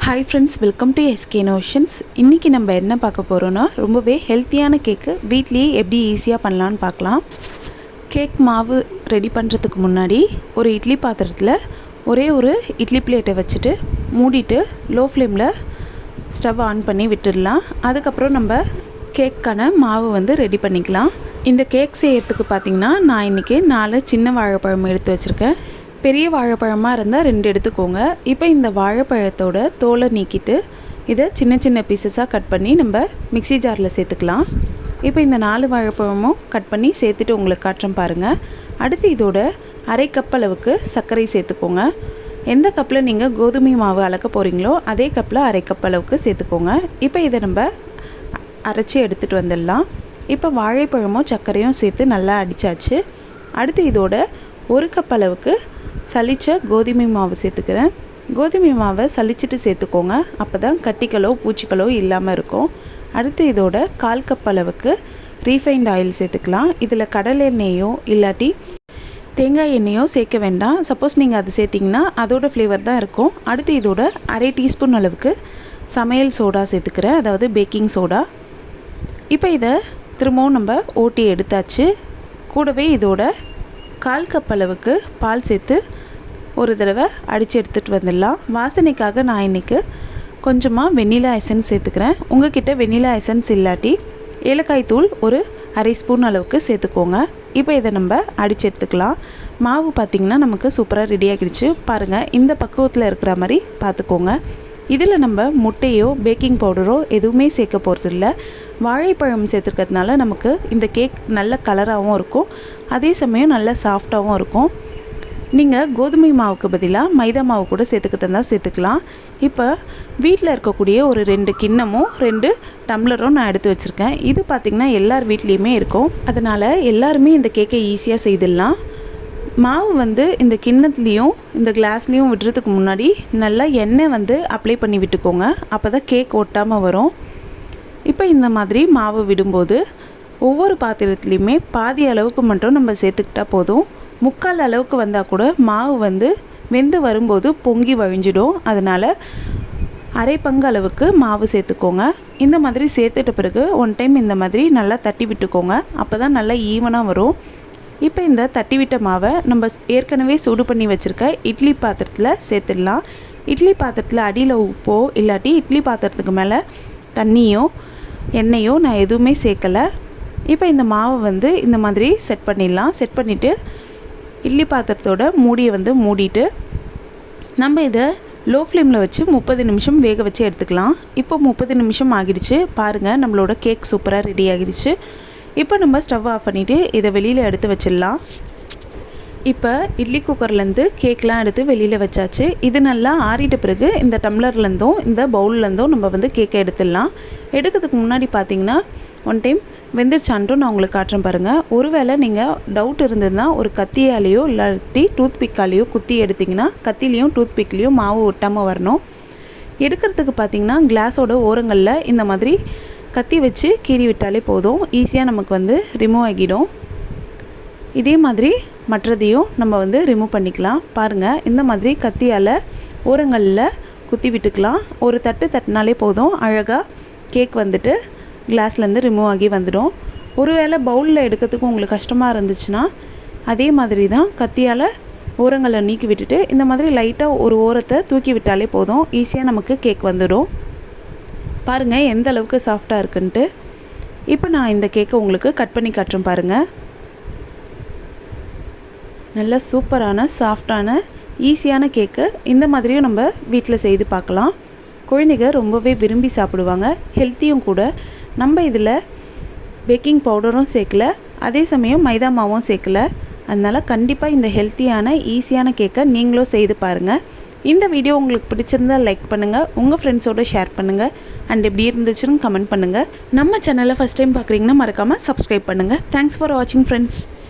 Hi friends, welcome to SK notions. இன்றைக்கி நம்ம என்ன பார்க்க போகிறோன்னா, ரொம்பவே ஹெல்த்தியான கேக்கு வீட்லேயே எப்படி ஈஸியாக பண்ணலான்னு பார்க்கலாம். கேக் மாவு ரெடி பண்ணுறதுக்கு முன்னாடி ஒரு இட்லி பாத்திரத்தில் ஒரே ஒரு இட்லி பிளேட்டை வச்சுட்டு மூடிட்டு லோ ஃப்ளேமில் ஸ்டவ் ஆன் பண்ணி விட்டுடலாம். அதுக்கப்புறம் நம்ம கேக்கான மாவு ரெடி பண்ணிக்கலாம். இந்த கேக் செய்யறதுக்கு பார்த்திங்கன்னா, நான் இன்றைக்கி 4 சின்ன வாழைப்பழம் எடுத்து வச்சுருக்கேன். பெரிய வாழைப்பழமாக இருந்தால் 2 எடுத்துக்கோங்க. இப்போ இந்த வாழைப்பழத்தோட தோலை நீக்கிட்டு இதை சின்ன சின்ன பீசஸாக கட் பண்ணி நம்ம மிக்ஸி ஜாரில் சேர்த்துக்கலாம். இப்போ இந்த 4 வாழைப்பழமும் கட் பண்ணி சேர்த்துட்டு உங்களுக்கு காட்டுறேன் பாருங்கள். அடுத்து இதோட அரை கப் அளவுக்கு சர்க்கரை சேர்த்துக்கோங்க. எந்த கப்பில் நீங்கள் கோதுமை மாவு அளக்க போகிறீங்களோ அதே கப்பில் அரை கப் அளவுக்கு சேர்த்துக்கோங்க. இப்போ இதை நம்ம அரைச்சி எடுத்துகிட்டு வந்துடலாம். இப்போ வாழைப்பழமும் சர்க்கரையும் சேர்த்து நல்லா அடித்தாச்சு. அடுத்து இதோட 1 கப் அளவுக்கு சலிச்ச கோதுமை மாவு சேர்த்துக்கிறேன். கோதுமை மாவை சலிச்சிட்டு சேர்த்துக்கோங்க, அப்போ தான் கட்டிகளோ பூச்சிகளோ இல்லாமல் இருக்கும். அடுத்து இதோட 1/4 கப் அளவுக்கு ரீஃபைண்ட் ஆயில் சேர்த்துக்கலாம். இதில் கடலை எண்ணெயோ இல்லாட்டி தேங்காய் எண்ணெயோ சேர்க்க வேண்டாம். சப்போஸ் நீங்கள் அது சேர்த்திங்கன்னா அதோட ஃப்ளேவர் தான் இருக்கும். அடுத்து இதோட அரை டீஸ்பூன் அளவுக்கு சமையல் சோடா சேர்த்துக்கிறேன், அதாவது பேக்கிங் சோடா. இப்போ இதை திரும்பவும் நம்ம ஓட்டி எடுத்தாச்சு. கூடவே இதோட 1/4 கப் அளவுக்கு பால் சேர்த்து ஒரு தடவை அடித்து எடுத்துகிட்டு வந்துடலாம். வாசனைக்காக நான் இன்றைக்கி கொஞ்சமாக வெண்ணிலா எசன்ஸ் சேர்த்துக்கிறேன். உங்ககிட்ட வெண்ணிலா எசன்ஸ் இல்லாட்டி ஏலக்காய் தூள் ஒரு அரை ஸ்பூன் அளவுக்கு சேர்த்துக்கோங்க. இப்போ இதை நம்ம அடித்து எடுத்துக்கலாம். மாவு பார்த்திங்கன்னா நமக்கு சூப்பராக ரெடி ஆகிடுச்சு. பாருங்கள், இந்த பக்குவத்தில் இருக்கிற மாதிரி பார்த்துக்கோங்க. இதில் நம்ம முட்டையோ பேக்கிங் பவுடரோ எதுவுமே சேர்க்க போகிறது இல்லை. வாழைப்பழம் சேர்த்துக்கிறதுனால நமக்கு இந்த கேக் நல்ல கலராகவும் இருக்கும், அதே சமயம் நல்ல சாஃப்டாகவும் இருக்கும். நீங்கள் கோதுமை மாவுக்கு பதிலாக மைதா மாவு கூட சேர்த்துக்கிறதா சேர்த்துக்கலாம். இப்போ வீட்டில் இருக்கக்கூடிய ஒரு 2 கிண்ணமும் 2 டம்ளரும் நான் எடுத்து வச்சுருக்கேன். இது பார்த்திங்கன்னா எல்லார் வீட்லேயுமே இருக்கும், அதனால் எல்லாருமே இந்த கேக்கை ஈஸியாக செய்திடலாம். மாவு இந்த கிண்ணத்துலேயும் இந்த கிளாஸ்லேயும் விடுறதுக்கு முன்னாடி நல்லா எண்ணெய் அப்ளை பண்ணி விட்டுக்கோங்க, அப்போ தான் கேக் ஒட்டாமல் வரும். இப்போ இந்த மாதிரி மாவு விடும்போது ஒவ்வொரு பாத்திரத்துலேயுமே பாதி அளவுக்கு மட்டும் நம்ம சேர்த்துக்கிட்டா போதும். 3/4 அளவுக்கு வந்தால் கூட மாவு வெந்து வரும்போது பொங்கி வழிஞ்சிடும். அதனால் அரை பங்கு அளவுக்கு மாவு சேர்த்துக்கோங்க. இந்த மாதிரி சேர்த்துட்ட பிறகு 1 டைம் இந்த மாதிரி நல்லா தட்டி விட்டுக்கோங்க, அப்போ தான் நல்லா ஈவனாக வரும். இப்போ இந்த தட்டி விட்ட மாவை நம்ம ஏற்கனவே சூடு பண்ணி வச்சுருக்க இட்லி பாத்திரத்தில் சேர்த்துடலாம். இட்லி பாத்திரத்தில் அடியில் உப்போ இல்லாட்டி இட்லி பாத்திரத்துக்கு மேலே தண்ணியோ எண்ணெயோ நான் எதுவுமே சேர்க்கலை. இப்போ இந்த மாவை இந்த மாதிரி செட் பண்ணிடலாம். செட் பண்ணிவிட்டு இட்லி பாத்திரத்தோட மூடியை மூடிட்டு நம்ம இதை லோ ஃப்ளேமில் வச்சு 30 நிமிஷம் வேக வச்சு எடுத்துக்கலாம். இப்போ 30 நிமிஷம் ஆகிடுச்சு. பாருங்கள், நம்மளோட கேக் சூப்பராக ரெடி ஆகிடுச்சு. இப்போ நம்ம ஸ்டவ் ஆஃப் பண்ணிவிட்டு இதை வெளியில் எடுத்து வச்சிடலாம். இப்போ இட்லி குக்கர்லேருந்து கேக்லாம் எடுத்து வெளியில் வச்சாச்சு. இது நல்லா ஆறிட்ட பிறகு இந்த டம்ளர்லேருந்தும் இந்த பவுல்லேருந்தும் நம்ம கேக்கை எடுத்துடலாம். எடுக்கிறதுக்கு முன்னாடி பார்த்தீங்கன்னா 1 டைம் வெந்துருச்சான்ட்டும் நான் உங்களுக்கு காட்டுறேன் பாருங்கள். ஒருவேளை நீங்கள் டவுட் இருந்ததுன்னா ஒரு கத்தியாலேயோ இல்லாட்டி டூத் பிக்காலேயோ குத்தி எடுத்திங்கன்னா கத்திலையும் டூத் பிக்லேயும் மாவு ஒட்டாமல் வரணும். எடுக்கிறதுக்கு பார்த்திங்கன்னா கிளாஸோட ஓரங்களில் இந்த மாதிரி கத்தி வச்சு கீறி விட்டாலே போதும், ஈஸியாக நமக்கு ரிமூவ் ஆகிடும். இதே மாதிரி மற்றதையும் நம்ம ரிமூவ் பண்ணிக்கலாம். பாருங்கள், இந்த மாதிரி கத்தியால் ஓரங்களில் குத்தி விட்டுக்கலாம். ஒரு தட்டு தட்டினாலே போதும், அழகாக கேக் கிளாஸ்லேருந்து ரிமூவ் ஆகி வந்துடும். ஒருவேளை பவுலில் எடுக்கிறதுக்கு உங்களுக்கு கஷ்டமாக இருந்துச்சுன்னா அதே மாதிரி தான் கத்தியால் ஓரங்களை நீக்கி விட்டுட்டு இந்த மாதிரி லைட்டாக ஒரு ஓரத்தை தூக்கி விட்டாலே போதும், ஈஸியாக நமக்கு கேக் வந்துடும். பாருங்கள் எந்த அளவுக்கு சாஃப்டாக இருக்குன்ட்டு. இப்போ நான் இந்த கேக்கை உங்களுக்கு கட் பண்ணி காட்டுறேன் பாருங்கள். நல்ல சூப்பரான சாஃப்டான ஈஸியான கேக்கு. இந்த மாதிரியும் நம்ம வீட்டில் செய்து பார்க்கலாம். குழந்தைங்க ரொம்பவே விரும்பி சாப்பிடுவாங்க, ஹெல்த்தியும் கூட. நம்ம இதில் பேக்கிங் பவுடரும் சேர்க்கல, அதே சமயம் மைதா மாவும் சேர்க்கல. அதனால் கண்டிப்பாக இந்த ஹெல்த்தியான ஈஸியான கேக்கை நீங்களும் செய்து பாருங்கள். இந்த வீடியோ உங்களுக்கு பிடிச்சிருந்தால் லைக் பண்ணுங்கள், உங்கள் ஃப்ரெண்ட்ஸோடு ஷேர் பண்ணுங்கள், அண்ட் எப்படி இருந்துச்சுன்னு கமெண்ட் பண்ணுங்கள். நம்ம சேனலை ஃபஸ்ட் டைம் பார்க்குறீங்கன்னா மறக்காமல் சப்ஸ்கிரைப் பண்ணுங்கள். தேங்க்ஸ் ஃபார் வாட்சிங் ஃப்ரெண்ட்ஸ்.